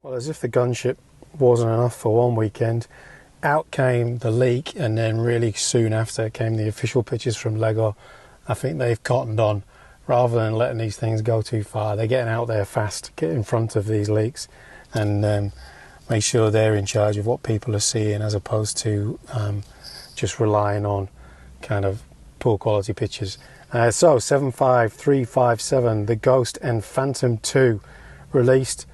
Well, as if the gunship wasn't enough for one weekend, out came the leak, and then really soon after came the official pictures from Lego. I think they've cottoned on. Rather than letting these things go too far, they're getting out there fast, get in front of these leaks, and make sure they're in charge of what people are seeing, as opposed to just relying on kind of poor quality pictures. So 75357, the Ghost and Phantom 2 released.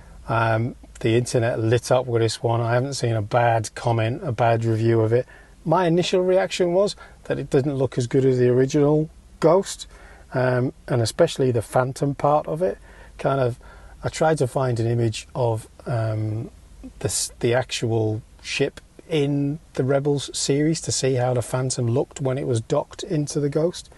The internet lit up with this one. I haven't seen a bad comment, a bad review of it. My initial reaction was that it didn't look as good as the original Ghost, and especially the Phantom part of it. I tried to find an image of the actual ship in the Rebels series to see how the Phantom looked when it was docked into the Ghost,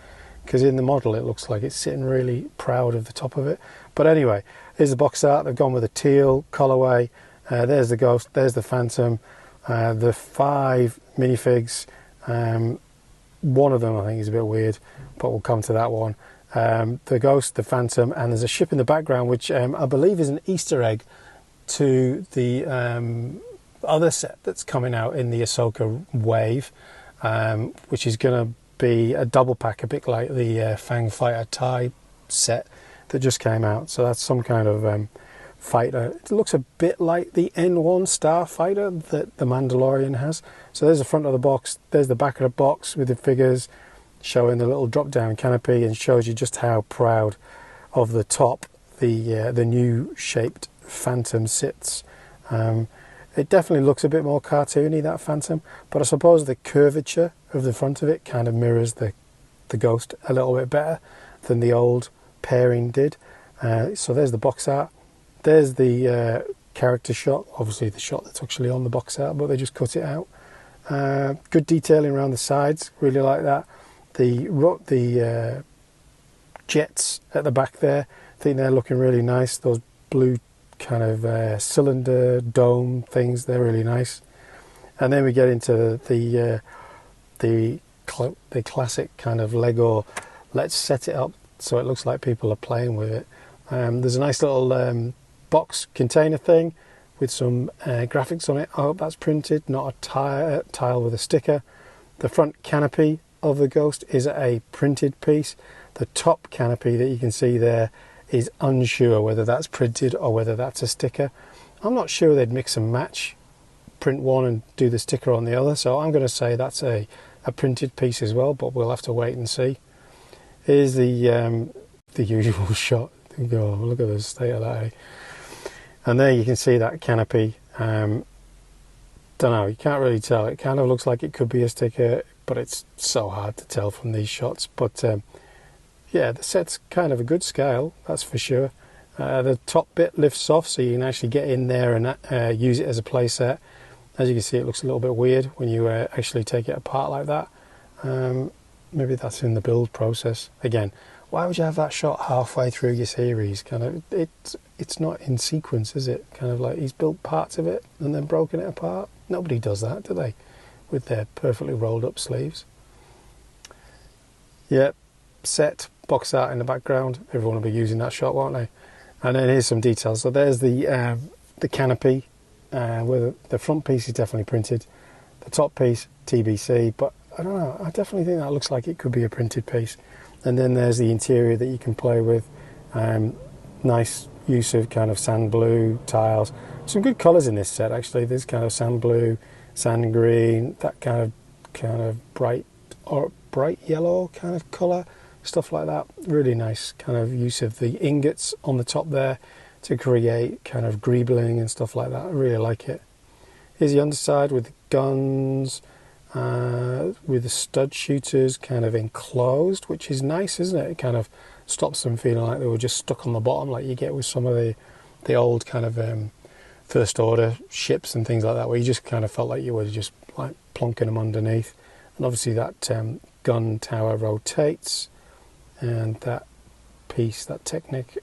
because in the model it looks like it's sitting really proud of the top of it. But anyway, here's the box art. They've gone with a teal colourway. There's the Ghost, there's the Phantom, the 5 minifigs. One of them I think is a bit weird, but we'll come to that one. The Ghost, the Phantom, and there's a ship in the background which I believe is an Easter egg to the other set that's coming out in the Ahsoka wave, which is going to be a double pack, a bit like the Fang Fighter TIE set that just came out. So that's some kind of fighter. It looks a bit like the N1 starfighter that the Mandalorian has. So there's the front of the box, there's the back of the box with the figures, showing the little drop down canopy, and shows you just how proud of the top the new shaped Phantom sits. It definitely looks a bit more cartoony, that Phantom, but I suppose the curvature of the front of it kind of mirrors the Ghost a little bit better than the old pairing did. So there's the box art. There's the character shot, obviously the shot that's actually on the box art, but they just cut it out. Good detailing around the sides, really like that. The jets at the back there, I think they're looking really nice. Those blue kind of cylinder dome things, they're really nice. And then we get into the classic kind of Lego, let's set it up so it looks like people are playing with it. There's a nice little box container thing with some graphics on it. I hope that's printed, not a tile with a sticker. The front canopy of the Ghost is a printed piece. The top canopy that you can see there is unsure whether that's printed or whether that's a sticker. I'm not sure they'd mix and match, print one and do the sticker on the other, so I'm going to say that's a printed piece as well, but we'll have to wait and see. Here's the usual shot. Oh, look at the state of that, eh? And there you can see that canopy. Don't know, you can't really tell. It kind of looks like it could be a sticker, but it's so hard to tell from these shots. But yeah, the set's kind of a good scale, that's for sure. The top bit lifts off so you can actually get in there and use it as a play set. As you can see, it looks a little bit weird when you actually take it apart like that. Maybe that's in the build process. Again, why would you have that shot halfway through your series? Kind of, it's not in sequence, is it? Kind of like he's built parts of it and then broken it apart. Nobody does that, do they? With their perfectly rolled up sleeves. Yep, set, box art in the background. Everyone will be using that shot, won't they? And then here's some details. So there's the canopy, where the front piece is definitely printed. The top piece, TBC, but I don't know, I definitely think that looks like it could be a printed piece. And then there's the interior that you can play with. Nice use of kind of sand blue tiles. Some good colours in this set, actually. There's kind of sand blue, sand green, that kind of bright yellow kind of colour, stuff like that. Really nice kind of use of the ingots on the top there to create kind of greebling and stuff like that. I really like it. Here's the underside with the guns, with the stud shooters kind of enclosed, which is nice, isn't it? It kind of stops them feeling like they were just stuck on the bottom, like you get with some of the old kind of first order ships and things like that, where you just kind of felt like you were just like plonking them underneath. And obviously that gun tower rotates, and that piece, that Technic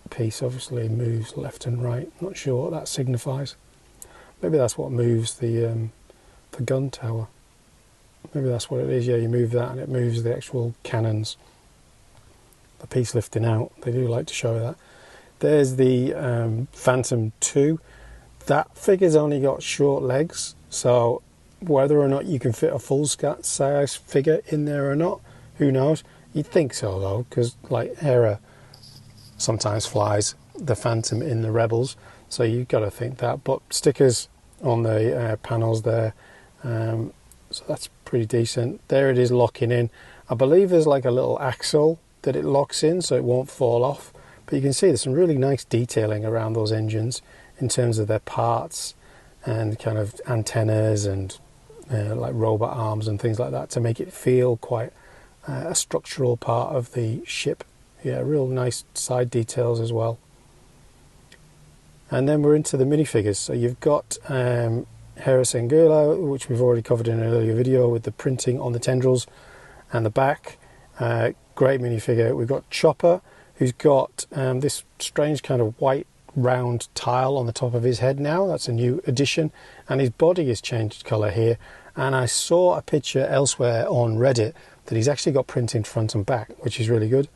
piece, obviously moves left and right. Not sure what that signifies. Maybe that's what moves the gun tower. Maybe that's what it is. Yeah, you move that and it moves the actual cannons. The piece lifting out. They do like to show that. There's the Phantom 2. That figure's only got short legs, so whether or not you can fit a full size figure in there or not, who knows? You'd think so though, because like Hera sometimes flies the Phantom in the Rebels, so you've got to think that. But stickers on the panels there, so that's pretty decent. There it is locking in. I believe there's like a little axle that it locks in so it won't fall off, but you can see there's some really nice detailing around those engines in terms of their parts and kind of antennas and like robot arms and things like that to make it feel quite a structural part of the ship. Yeah, real nice side details as well. And then we're into the minifigures. So you've got Hera Syndulla, which we've already covered in an earlier video, with the printing on the tendrils and the back. Great minifigure. We've got Chopper, who's got this strange kind of white round tile on the top of his head now. That's a new addition, and his body has changed colour here. And I saw a picture elsewhere on Reddit that he's actually got printing front and back, which is really good.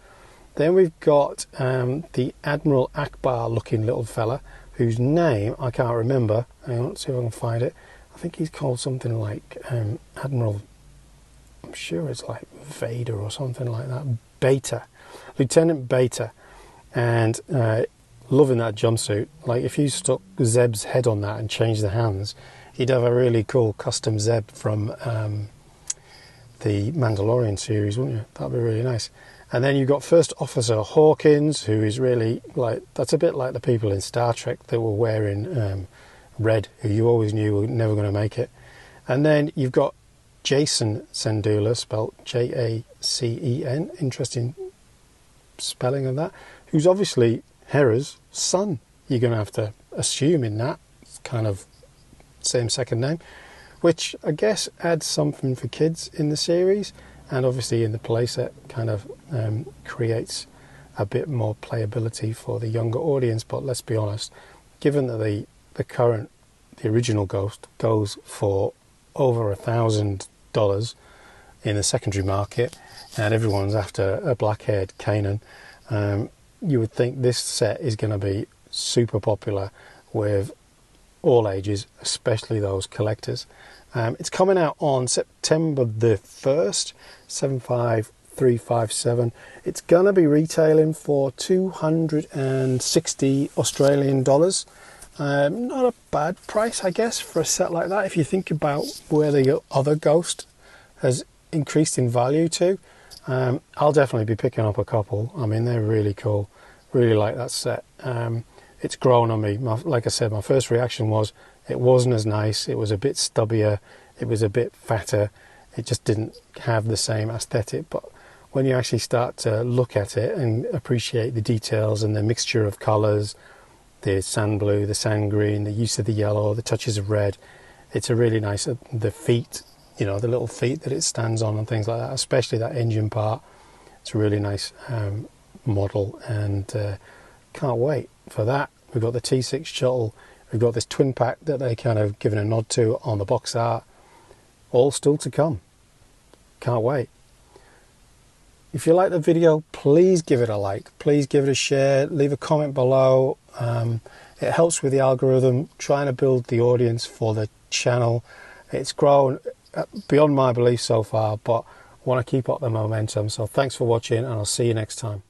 Then we've got the Admiral Akbar looking little fella, whose name I can't remember. Hang on, let's see if I can find it. I think he's called something like Admiral, I'm sure it's like Vader or something like that. Beta, Lieutenant Beta. And loving that jumpsuit. Like if you stuck Zeb's head on that and changed the hands, he'd have a really cool custom Zeb from the Mandalorian series, wouldn't you? That'd be really nice. And then you've got First Officer Hawkins, who is really like, that's a bit like the people in Star Trek that were wearing red, who you always knew were never going to make it. And then you've got Jacen Syndulla, spelled Jacen, interesting spelling of that, who's obviously Hera's son. You're going to have to assume in that, it's kind of same second name, which I guess adds something for kids in the series, and obviously in the playset kind of creates a bit more playability for the younger audience. But let's be honest, given that the original Ghost goes for over $1,000 in the secondary market, and everyone's after a black-haired Kanan, you would think this set is going to be super popular with all ages, especially those collectors. It's coming out on September the 1st, 75357. It's going to be retailing for 260 Australian dollars. Not a bad price, I guess, for a set like that. If you think about where the other Ghost has increased in value to, I'll definitely be picking up a couple. I mean, they're really cool. Really like that set. It's grown on me. Like I said, my first reaction was it wasn't as nice. It was a bit stubbier. It was a bit fatter. It just didn't have the same aesthetic. But when you actually start to look at it and appreciate the details and the mixture of colours, the sand blue, the sand green, the use of the yellow, the touches of red, it's a really nice, the feet, you know, the little feet that it stands on and things like that, especially that engine part. It's a really nice model, and can't wait for that. We've got the T6 shuttle, we've got this twin pack that they kind of given a nod to on the box art, all still to come. Can't wait. If you like the video, please give it a like, please give it a share, leave a comment below. It helps with the algorithm, trying to build the audience for the channel. It's grown beyond my belief so far, but I want to keep up the momentum. So thanks for watching, and I'll see you next time.